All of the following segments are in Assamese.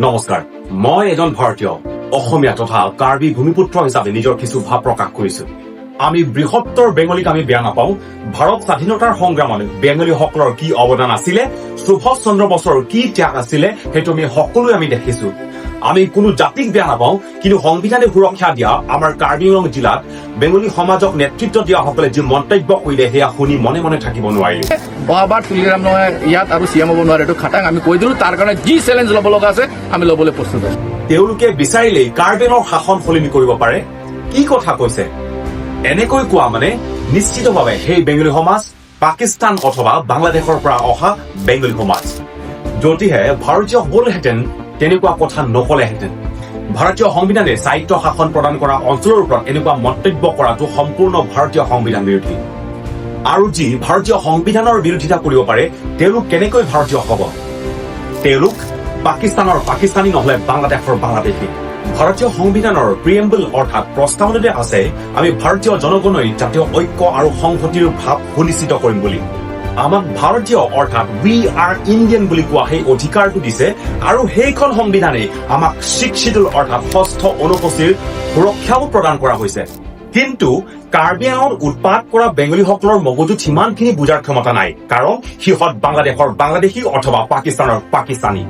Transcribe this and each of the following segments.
নমস্কাৰ, মই এজন ভাৰতীয় অসমীয়া তথা কাৰ্বি ভূমিপুত্ৰ হিচাপে নিজৰ কিছু ভাৱ প্ৰকাশ কৰিছো। আমি বৃহত্তৰ বেংগলীক আমি বেয়া নাপাওঁ। ভাৰত স্বাধীনতাৰ সংগ্ৰামত বেংগলীসকলৰ কি অৱদান আছিলে, সুভাষ চন্দ্ৰ বসুৰ কি ত্যাগ আছিলে, সেইটো আমি সকলোৱে আমি দেখিছো। আমি কোনো জাতিক বেয়া নাপাওঁ, কিন্তু সংবিধানে সুৰক্ষা দিয়া আমাৰ কাৰ্বি আংলং জিলাত বেংগলী সমাজক নেতৃত্ব দিয়াসকলে যি মন্তব্য কৰিলে সেয়া শুনি মনে মনে থাকিব নোৱাৰিলে। বাৰ তুলিৰাম নহয় ইয়াত আৰু চিএম হ'ব নোৱাৰে, এইটো খাটাং আমি কৈ দিলো। তাৰ কাৰণে যি চেলেঞ্জ ল'ব লগা আছে আমি ল'বলৈ প্ৰস্তুত আছো। তেওঁলোকে বিচাৰিলেই কাৰ্বি আংলঙৰ শাসন সলনি কৰিব পাৰে। কি কথা কৈছে? এনেকৈ কোৱা মানে নিশ্চিতভাৱে সেই বেংগলী সমাজ পাকিস্তান অথবা বাংলাদেশৰ পৰা অহা বেংগলী সমাজ। যদিহে ভাৰতীয় হলহেঁতেন তেনেকুৱা কথা নকলেহেঁতেন। ভাৰতীয় সংবিধানে স্বায়ত্ব শাসন প্ৰদান কৰা অঞ্চলৰ ওপৰত এনেকুৱা মন্তব্য কৰাটো সম্পূৰ্ণ ভাৰতীয় সংবিধান বিৰোধী। আৰু যি ভাৰতীয় সংবিধানৰ বিৰোধিতা কৰিব পাৰে তেওঁলোক কেনেকৈ ভাৰতীয় হ'ব? তেওঁলোক পাকিস্তানৰ পাকিস্তানী নহলে বাংলাদেশৰ বাংলাদেশী। ভাৰতীয় সংবিধানৰ প্ৰিএম্বল অৰ্থাৎ প্ৰস্তাৱনাতে আছে আমি ভাৰতীয় জনগণই জাতীয় ঐক্য আৰু সংহতিৰ ভাৱ সুনিশ্চিত কৰিম বুলি। আমাক ভাৰতীয় অৰ্থাৎ উই আৰ ইণ্ডিয়ান বুলি কোৱা সেই অধিকাৰটো দিছে, আৰু সেইখন সংবিধানে আমাক ছিক্স শিডিউল অৰ্থাৎ ষষ্ঠ অনুসূচীৰ সুৰক্ষাও প্ৰদান কৰা হৈছে। কিন্তু কাৰ্বি আংলঙত উৎপাত কৰা বেংগলীসকলৰ মগজুত সিমানখিনি বুজাৰ ক্ষমতা নাই, কাৰণ সিহঁত বাংলাদেশৰ বাংলাদেশী অথবা পাকিস্তানৰ পাকিস্তানী।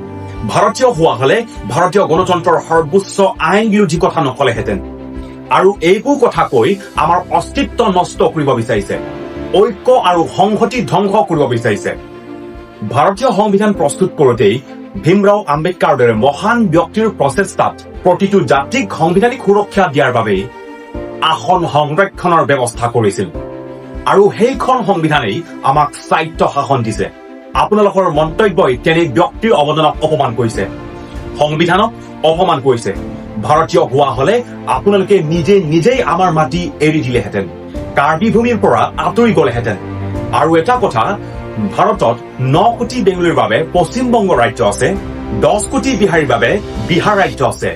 ভাৰতীয় হোৱা হলে ভাৰতীয় গণতন্ত্ৰৰ সৰ্বোচ্চ আইন বিৰোধী কথা নকলেহেঁতেন, আৰু এইবোৰ কথা কৈ আমাৰ অস্তিত্ব নষ্ট কৰিব বিচাৰিছে, ঐক্য আৰু সংহতি ধ্বংস কৰিব বিচাৰিছে। ভাৰতীয় সংবিধান প্ৰস্তুত কৰোঁতেই ভীমৰাও আম্বেদকাৰৰ দৰে মহান ব্যক্তিৰ প্ৰচেষ্টাত প্ৰতিটো জাতিক সাংবিধানিক সুৰক্ষা দিয়াৰ বাবে আসন সংৰক্ষণৰ ব্যৱস্থা কৰিছিল, আৰু সেইখন সংবিধানেই আমাক স্বায়ত্ব শাসন দিছে। আপোনালোকৰ মন্তব্যই তেনে ব্যক্তিৰ অৱদানক অপমান কৰিছে, সংবিধানক অপমান কৰিছে। ভাৰতীয় হোৱা হলে আপোনালোকে নিজেই আমাৰ মাটি এৰি দিলেহেঁতেন, কাৰ্বি ভূমিৰ পৰা আঁতৰি গলেহেঁতেন। আৰু এটা কথা, ভাৰতত 9 কোটি বেংগলীৰ বাবে পশ্চিমবংগ ৰাজ্য আছে, 10 কোটি বিহাৰীৰ বাবে বিহাৰ ৰাজ্য আছে।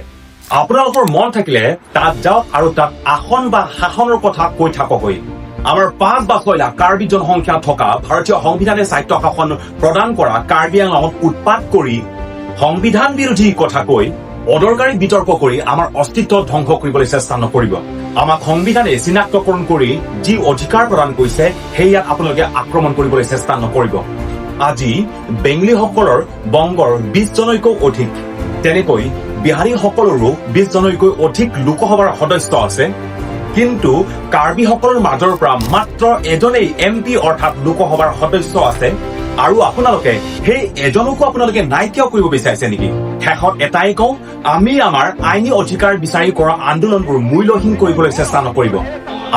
আপোনালোকৰ মন থাকিলে তাত যাওক আৰু তাত আসন বা শাসনৰ কথা কৈ থাককৈ। আমাৰ 5 বা 6 লাখ কাৰ্বি জনসংখ্যা থকা ভাৰতীয় সংবিধানে স্বায়ত্ব শাসন প্ৰদান কৰা কাৰ্বি আংলঙত উৎপাত কৰি সংবিধান বিৰোধী কথা কৈ অদৰকাৰী বিতৰ্ক কৰি আমাৰ অস্তিত্ব ধ্বংস কৰিবলৈ চেষ্টা নকৰিব। আমাক সংবিধানে চিনাক্তকৰণ কৰি যি অধিকাৰ প্ৰদান কৰিছে সেয়াত আপোনালোকে আক্ৰমণ কৰিবলৈ চেষ্টা নকৰিব। আজি বেংগলীসকলৰ বংগৰ 20 জনতকৈ অধিক, তেনেকৈ বিহাৰীসকলৰো 20 জনতকৈ অধিক লোকসভাৰ সদস্য আছে, কিন্তু কাৰ্বিসকলৰ মাজৰ পৰা মাত্ৰ এজনেই MP অৰ্থাৎ লোকসভাৰ সদস্য আছে, আৰু আপোনালোকে সেই এজনকো আপোনালোকে নাইকিয়া কৰিব বিচাৰিছে নেকি? শেষত এটাই কওঁ, আমি আমাৰ আইনী অধিকাৰ বিচাৰি কৰা আন্দোলনবোৰ মূল্যহীন কৰিবলৈ চেষ্টা নকৰিব।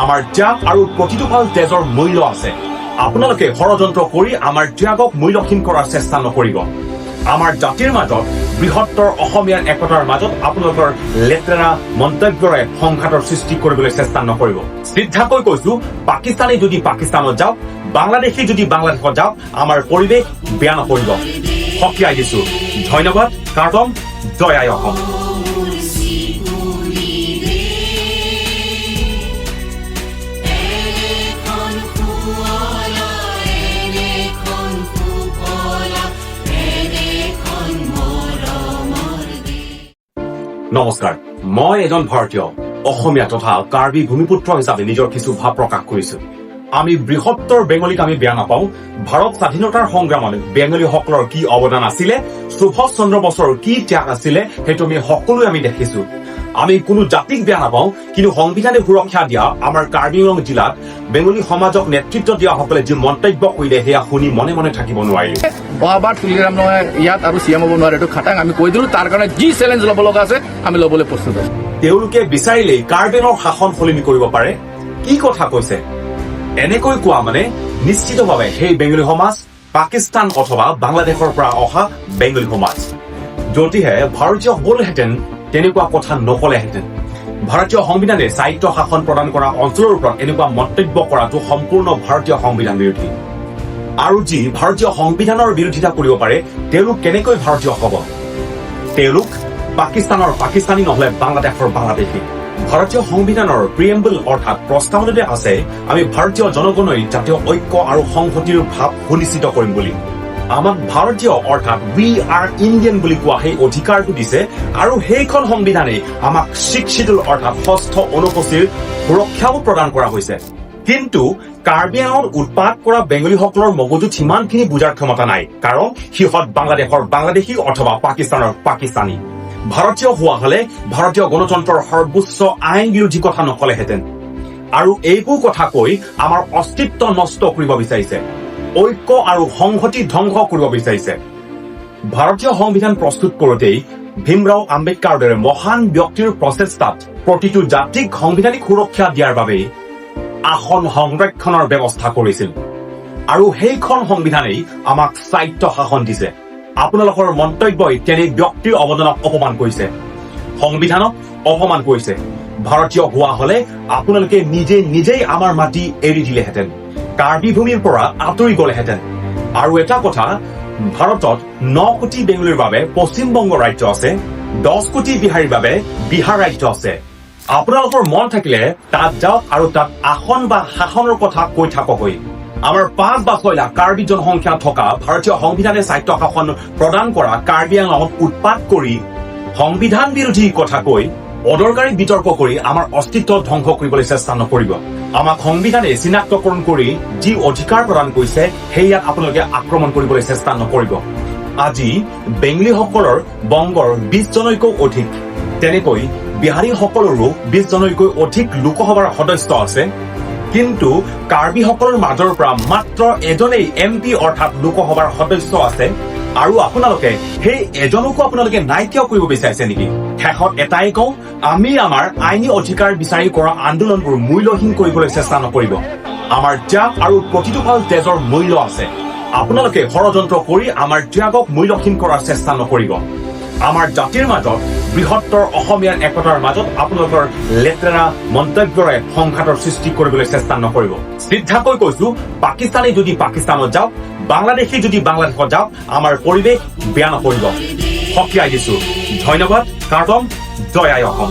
আমাৰ ত্যাগ আৰু প্ৰতিটো ভাল তেজৰ মূল্য আছে। আপোনালোকে ষড়যন্ত্ৰ কৰি আমাৰ ত্যাগক মূল্যহীন কৰাৰ চেষ্টা নকৰিব। আমাৰ জাতিৰ মাজত বৃহত্তৰ অসমীয়াৰ একতাৰ মাজত আপোনালোকৰ লেতেৰা মন্তব্যৰে সংঘাতৰ সৃষ্টি কৰিবলৈ চেষ্টা নকৰিব। শ্ৰদ্ধাকৈ কৈছো, পাকিস্তানী যদি পাকিস্তানত যাওক, বাংলাদেশী যদি বাংলাদেশত যাওক, আমাৰ পৰিৱেশ বেয়া নকৰিব। সকীয়াই দিছো। ধন্যবাদ। কাৰ্টম, জয় আই অসম। নমস্কাৰ, মই এজন ভাৰতীয় অসমীয়া তথা কাৰ্বি ভূমিপুত্ৰ হিচাপে নিজৰ কিছু ভাৱ প্ৰকাশ কৰিছো। আমি বৃহত্তৰ বেংগলীক আমি বেয়া নাপাওঁ। ভাৰত স্বাধীনতাৰ সংগ্ৰামত বেংগলীসকলৰ কি অৱদান আছিলে, সুভাষ চন্দ্ৰ বসুৰ কি ত্যাগ আছিলে, সেইটো আমি সকলোৱে আমি দেখিছো। আমি কোনো জাতিক বেয়া নাপাওঁ, কিন্তু সংবিধানে সুৰক্ষা দিয়া আমাৰ কাৰ্বি আংলং জিলাত বেংগলী সমাজক নেতৃত্ব দিয়াসকলে যি মন্তব্য কৰিলে সেয়া শুনি মনে মনে থাকিব নোৱাৰিলে। বাৰ তুলিৰাম নহয় ইয়াত আৰু চিএম হ'ব নোৱাৰে, এইটো খাটাং আমি কৈ দিলো। তাৰ কাৰণে যি চেলেঞ্জ ল'ব লগা আছে আমি ল'বলৈ প্ৰস্তুত আছো। তেওঁলোকে বিচাৰিলেই কাৰ্বি আংলঙৰ শাসন সলনি কৰিব পাৰে। কি কথা কৈছে? এনেকৈ কোৱা মানে নিশ্চিতভাৱে সেই বেংগলী সমাজ পাকিস্তান অথবা বাংলাদেশৰ পৰা অহা বেংগলী সমাজ। যদিহে ভাৰতীয় হলহেঁতেন তেনেকুৱা কথা নকলেহেঁতেন। ভাৰতীয় সংবিধানে স্বায়ত্ব শাসন প্ৰদান কৰা অঞ্চলৰ ওপৰত এনেকুৱা মন্তব্য কৰাটো সম্পূৰ্ণ ভাৰতীয় সংবিধান বিৰোধী। আৰু যি ভাৰতীয় সংবিধানৰ বিৰোধিতা কৰিব পাৰে তেওঁলোক কেনেকৈ ভাৰতীয় হ'ব? তেওঁলোক পাকিস্তানৰ পাকিস্তানী নহলে বাংলাদেশৰ বাংলাদেশী। ভাৰতীয় সংবিধানৰ প্ৰিএম্বল অৰ্থাৎ প্ৰস্তাৱনাতে আছে আমি ভাৰতীয় জনগণই জাতীয় ঐক্য আৰু সংহতিৰ ভাৱ সুনিশ্চিত কৰিম বুলি। আমাক ভাৰতীয় অৰ্থাৎ উই আৰ ইণ্ডিয়ান বুলি কোৱা সেই অধিকাৰটো দিছে আৰু সেইখন সংবিধানে আমাক শিখ শিডিউল অৰ্থাৎ ষষ্ঠ অনুসূচীৰ সুৰক্ষাও প্ৰদান কৰা হৈছে। কিন্তু কাৰ্বি আংলঙত উৎপাত কৰা বেংগলীসকলৰ মগজুত সিমানখিনি বুজাৰ ক্ষমতা নাই, কাৰণ সিহঁত বাংলাদেশৰ বাংলাদেশী অথবা পাকিস্তানৰ পাকিস্তানী। ভাৰতীয় হোৱা হলে ভাৰতীয় গণতন্ত্ৰৰ সৰ্বোচ্চ আইন বিৰোধী কথা নকলেহেঁতেন আৰু এইবোৰ কথা কৈ আমাৰ অস্তিত্ব নষ্ট কৰিব বিচাৰিছে, ঐক্য আৰু সংহতি ধ্বংস কৰিব বিচাৰিছে। ভাৰতীয় সংবিধান প্ৰস্তুত কৰোঁতেই ভীমৰাও আম্বেদকাৰৰ দৰে মহান ব্যক্তিৰ প্ৰচেষ্টাত প্ৰতিটো জাতিক সাংবিধানিক সুৰক্ষা দিয়াৰ বাবে আসন সংৰক্ষণৰ ব্যৱস্থা কৰিছিল আৰু সেইখন সংবিধানেই আমাক স্বায়ত্ব শাসন দিছে। আপোনালোকৰ মন্তব্যই তেনে ব্যক্তিৰ অৱদানক অপমান কৰিছে, সংবিধানক অপমান কৰিছে। ভাৰতীয় হোৱা হলে আপোনালোকে নিজেই আমাৰ মাটি এৰি দিলেহেঁতেন, কাৰ্বি ভূমিৰ পৰা আঁতৰি গলেহেঁতেন। আৰু এটা কথা, ভাৰতত 9 কোটি বেংগলীৰ বাবে পশ্চিমবংগ ৰাজ্য আছে, 10 কোটি বিহাৰীৰ বাবে বিহাৰ ৰাজ্য আছে। আপোনালোকৰ মন থাকিলে তাত যাওক আৰু তাত আসন বা শাসনৰ কথা কৈ থাককৈ। আমাৰ 5 বা 6 লাখ কাৰ্বি জনসংখ্যা থকা ভাৰতীয় সংবিধানে স্বায়ত্ব শাসন প্ৰদান কৰা কাৰ্বি আংলঙত উৎপাত কৰি সংবিধান বিৰোধী কথা কৈ অদৰকাৰী বিতৰ্ক কৰি আমাৰ অস্তিত্ব ধ্বংস কৰিবলৈ চেষ্টা নকৰিব। আমাক সংবিধানে চিনাক্তকৰণ কৰি যি অধিকাৰ প্ৰদান কৰিছে সেয়াত আপোনালোকে আক্ৰমণ কৰিবলৈ চেষ্টা নকৰিব। আজি বেংগলীসকলৰ বংগৰ 20 জনতকৈ অধিক, তেনেকৈ বিহাৰীসকলৰো 20 জনতকৈ অধিক লোকসভাৰ সদস্য আছে, কিন্তু কাৰ্বিসকলৰ মাজৰ পৰা মাত্ৰ এজনেই MP অৰ্থাৎ লোকসভাৰ সদস্য আছে। আৰু আপোনালোকে সেই এজনকো আপোনালোকে নাইকিয়া কৰিব বিচাৰিছে নেকি? শেষত এটাই কওঁ, আমি আমাৰ আইনী অধিকাৰ বিচাৰি কৰা আন্দোলনবোৰ মূল্যহীন কৰিবলৈ চেষ্টা নকৰিব। আমাৰ ত্যাগ আৰু প্ৰতিটো ফাল তেজৰ মূল্য আছে। আপোনালোকে ষড়যন্ত্ৰ কৰি আমাৰ ত্যাগক মূল্যহীন কৰাৰ চেষ্টা নকৰিব। আমাৰ জাতিৰ মাজত বৃহত্তৰ অসমীয়াৰ একতাৰ মাজত আপোনালোকৰ লেতেৰা মন্তব্যৰে সংঘাতৰ সৃষ্টি কৰিবলৈ চেষ্টা নকৰিব। শ্ৰদ্ধাকৈ কৈছো, পাকিস্তানী যদি পাকিস্তানত যাওক, বাংলাদেশী যদি বাংলাদেশত যাওক, আমাৰ পৰিৱেশ বেয়া নকৰিব। সকীয়াই দিছো। ধন্যবাদ। কাৰ্টন, জয় আই অসম।